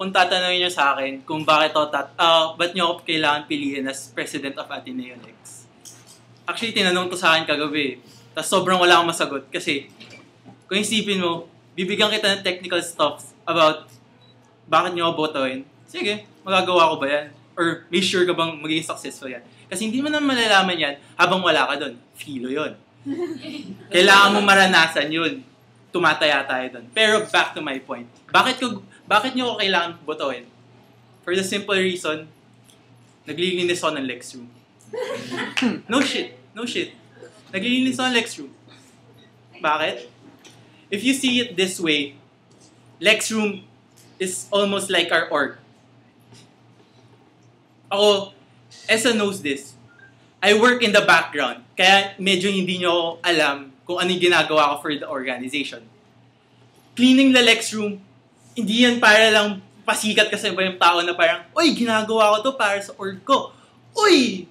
kung tatanungin nyo sa akin kung ba't nyo ako kailangan piliin as President of Ateneo Lex. Actually, tinanong to sa akin kagabi. Tapos sobrang wala akong masagot kasi kung isipin mo, bibigyan kita ng technical stuff about bakit nyo ako botohin. Sige, magagawa ko ba yan? Or may sure ka bang magiging successful yan? Kasi hindi mo naman malalaman yan habang wala ka doon. Filo yun. Kailangan mo maranasan yun. Tumataya tayo doon. Pero back to my point. Bakit nyo ako kailangan botohin? For the simple reason, naglilinis ako ng Lex room. No shit. Naglilinis ako ng Lex room. Bakit? If you see it this way, Lex room is almost like our org. Ako, Esa knows this. I work in the background. Kaya medyo hindi nyo alam kung ano yung ginagawa ko for the organization. Cleaning the Lex room, hindi yan para lang pasikat kasi ba yung tao na parang, oy, ginagawa ko to para sa org ko. Oy,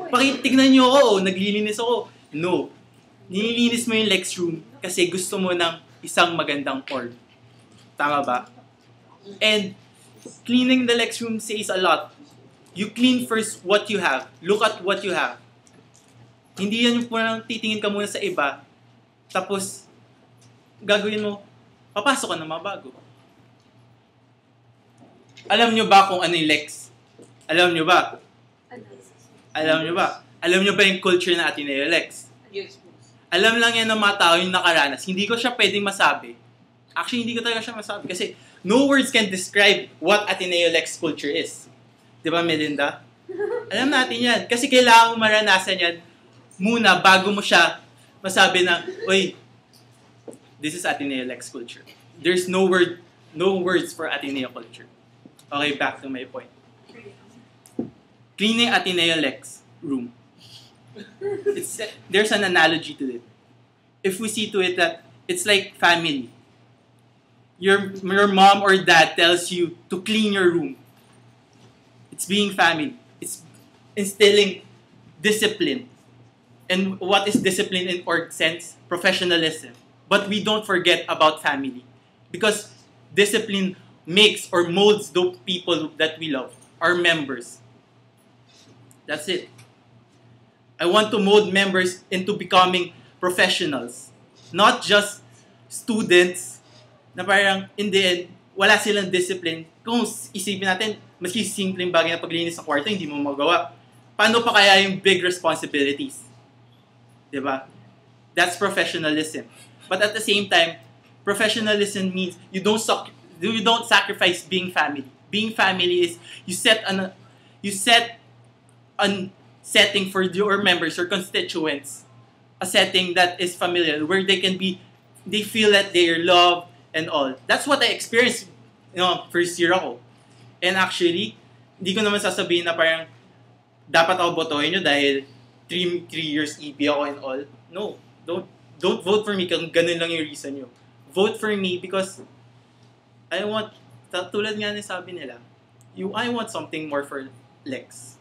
pakitignan nyo ako, naglilinis ako. No. Nililinis mo yung Lex room kasi gusto mo ng isang magandang org. Tama ba? And cleaning the Lex room says a lot. You clean first what you have. Look at what you have. Hindi yan yung parang titingin ka muna sa iba, tapos gagawin mo, papasok ka na mabago. Alam nyo ba kung ano yung Lex? Alam nyo ba? Alam nyo ba yung culture na Ateneo Lex? Yes. Alam lang yan ng mga tao yung nakaranas. Hindi ko siya pwedeng masabi. Actually, hindi ko talaga siya masabi. Kasi no words can describe what Ateneo Lex culture is. Di ba, Melinda? Alam natin yan. Kasi kailangan mo maranasan yan muna bago mo siya masabi na, oy, this is Ateneo Lex culture. There's no words for Ateneo culture. Okay, back to my point. Cleaning Ateneo Lex room. There's an analogy to it. If we see to it that it's like family. Your mom or dad tells you to clean your room. It's being family. It's instilling discipline. And what is discipline in org sense? Professionalism. But we don't forget about family. Because discipline makes or molds the people that we love. Our members. That's it. I want to mold members into becoming professionals. Not just students na parang in the end, wala silang discipline. Kung isipin natin, maski simpleng bagay na paglinis sa kwarto, hindi mo magawa. Paano pa kaya yung big responsibilities? Diba? That's professionalism. But at the same time, professionalism means you don't sacrifice being family. Being family is you set a setting for your members or constituents, a setting that is familiar, where they feel that they are loved and all. That's what I experienced, first year ako. And actually, hindi ko naman sasabihin na parang dapat ako botohin nyo dahil 3 years EP ako and all. No, don't vote for me kung ganun lang yung reason nyo. Vote for me because I want, tulad nga na sabi nila, I want something more for Lex.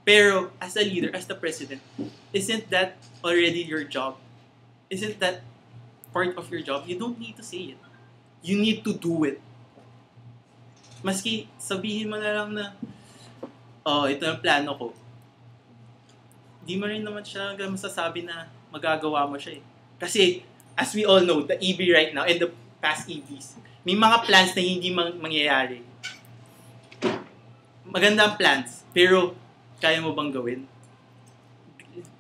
Pero as a leader, as the president, isn't that already your job? Isn't that part of your job? You don't need to say it. You need to do it. Maski sabihin mo na lang na, ito ang plano ko. Di mo rin naman siya masasabi na magagawa mo siya eh. Kasi, as we all know, the EB right now, and the past EBs, may mga plans na hindi mangyayari. Maganda ang plans, pero kaya mo bang gawin?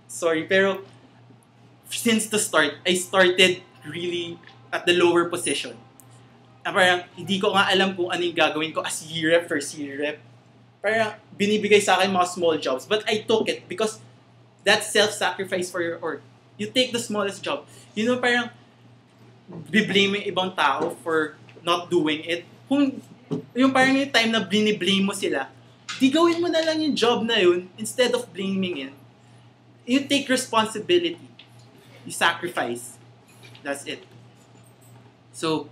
Sorry, pero since the start, I started really at the lower position. Parang hindi ko nga alam kung ano yung gagawin ko as year rep, first year rep. Parang binibigay sa akin mga small jobs. But I took it because that's self-sacrifice for your org. You take the smallest job. Parang biblame yung ibang tao for not doing it. Kung yung parang yung time na blame mo sila, di gawin mo na lang yung job na yun instead of blaming it. You take responsibility. You sacrifice. That's it. So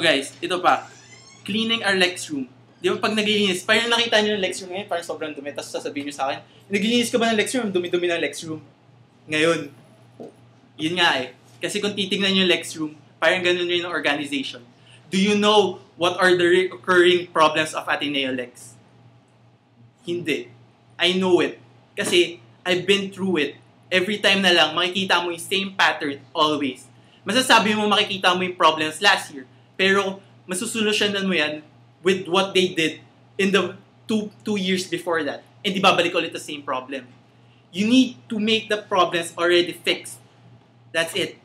guys, ito pa. Cleaning our Lex room. Di ba pag naglilinis, parang nakita nyo yung Lex room ngayon, parang sobrang dumi, tapos sasabihin nyo sa akin, naglilinis ka ba ng Lex room? Dumi-dumi ng Lex room. Ngayon, yun nga eh. Kasi kung titignan nyo yung Lex room, parang ganun rin yung organization. Do you know what are the recurring problems of Ateneo Lex? Hindi. I know it. Kasi I've been through it. Every time na lang, makikita mo yung same pattern always. Masasabi mo makikita mo yung problems last year. Pero masusolusyonan mo yan with what they did in the two years before that. And di babalik ulit the same problem. You need to make the problems already fixed. That's it.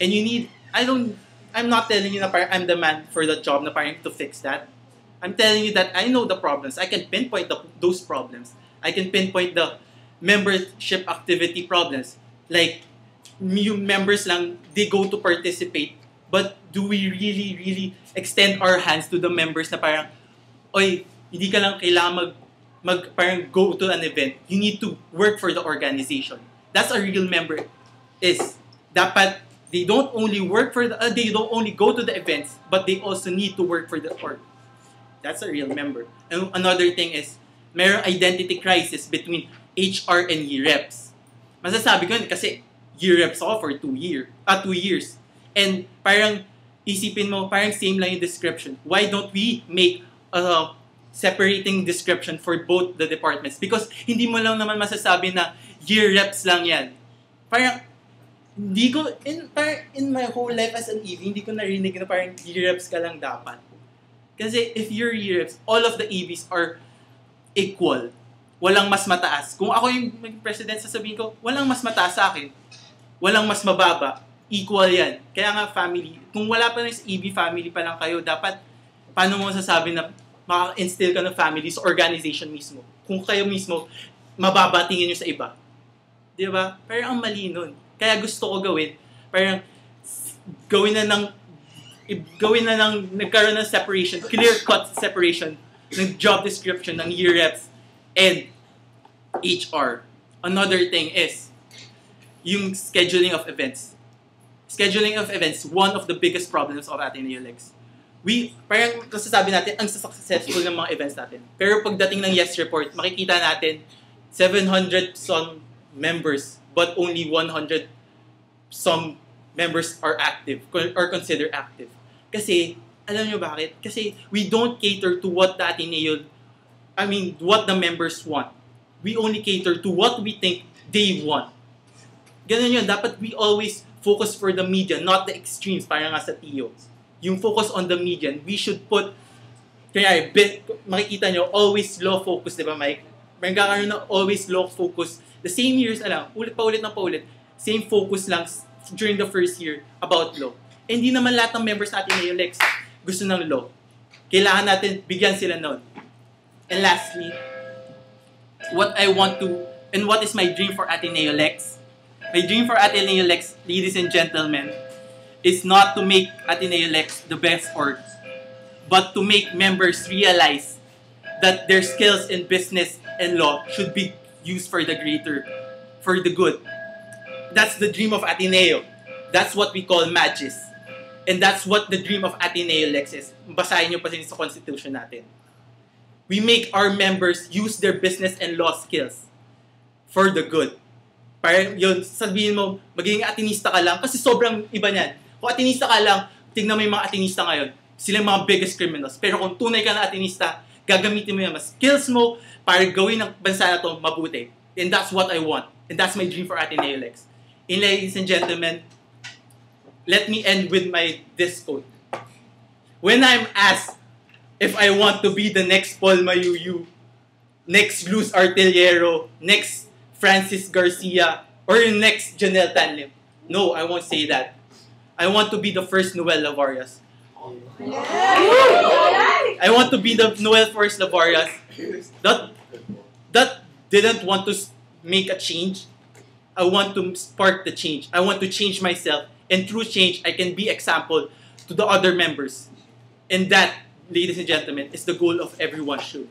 And you need, I'm not telling you na parang I'm the man for the job na parang to fix that. I'm telling you that I know the problems. I can pinpoint those problems. I can pinpoint the membership activity problems. Like, yung members lang, they go to participate. But do we really extend our hands to the members na parang, oy, hindi ka lang kailangan parang go to an event. You need to work for the organization. That's a real member is. Dapat, they don't only work for they don't only go to the events, but they also need to work for the org. That's a real member. And another thing is, mayroong identity crisis between HR and year reps. Masasabi ko yun kasi year reps ako for 2 years. And parang isipin mo, parang same lang yung description. Why don't we make a separating description for both the departments? Because hindi mo lang naman masasabi na year reps lang yan. Parang, hindi ko, in my whole life as an EV, hindi ko narinig na parang year reps ka lang dapat. Kasi if you're year reps, all of the EVs are equal. Walang mas mataas. Kung ako yung president, sasabihin ko, walang mas mataas sa akin. Walang mas mababa. Equal yan. Kaya nga family, kung wala pa rin sa EV family pa lang kayo, dapat, paano mo masasabi na maka-instill ka ng family sa organization mismo? Kung kayo mismo, mababa tingin nyo sa iba. Di ba? Parang ang mali nun. Kaya gusto ko gawin, parang nagkaroon ng separation, clear-cut separation ng job description ng year reps and HR. Another thing is yung scheduling of events. Scheduling of events, one of the biggest problems of Ateneo Lex. Parang nasasabi natin, ang successful ng mga events natin. Pero pagdating ng Yes Report, makikita natin 700 some members, but only 100 some members are active or considered active. Kasi, alam nyo bakit? Kasi we don't cater to what the what the members want. We only cater to what we think they want. Ganun yun. Dapat we always focus for the median, not the extremes, parang nga sa TIO. Yung focus on the median, we should put, kaya makikita nyo, always low focus, di ba Mike? May kakaroon na always low focus. The same years, ulit pa ulit, same focus lang during the first year about law. Eh, hindi naman lahat ng members natin na yung Lex gusto ng law. Kailangan natin bigyan sila nun. And lastly, what I want to, and what is my dream for Ateneo Lex? My dream for Ateneo Lex, ladies and gentlemen, is not to make Ateneo Lex the best org, but to make members realize that their skills in business and law should be used for the good. That's the dream of Ateneo. That's what we call Magis. And that's what the dream of Ateneo Lex is. Basahin nyo pa sa constitution natin. We make our members use their business and law skills for the good. Parang yun, sabihin mo, magiging atinista ka lang kasi sobrang iba niyan. Kung atinista ka lang, tignan mo yung mga atinista ngayon. Sila yung mga biggest criminals. Pero kung tunay ka na atinista, gagamitin mo yung mga skills mo para gawin ng bansa na to mabuti. And that's what I want. And that's my dream for Ateneo Lex. And ladies and gentlemen, let me end with this quote. When I'm asked if I want to be the next Paul Mayuyu, next Luz Artillero, next Francis Garcia, or next Janelle Tanlim, no, I won't say that. I want to be the first Noel Lavarias. I want to be the Noel first Lavarias that didn't want to make a change. I want to spark the change. I want to change myself. And through change, I can be example to the other members. And that, ladies and gentlemen, is the goal of everyone should.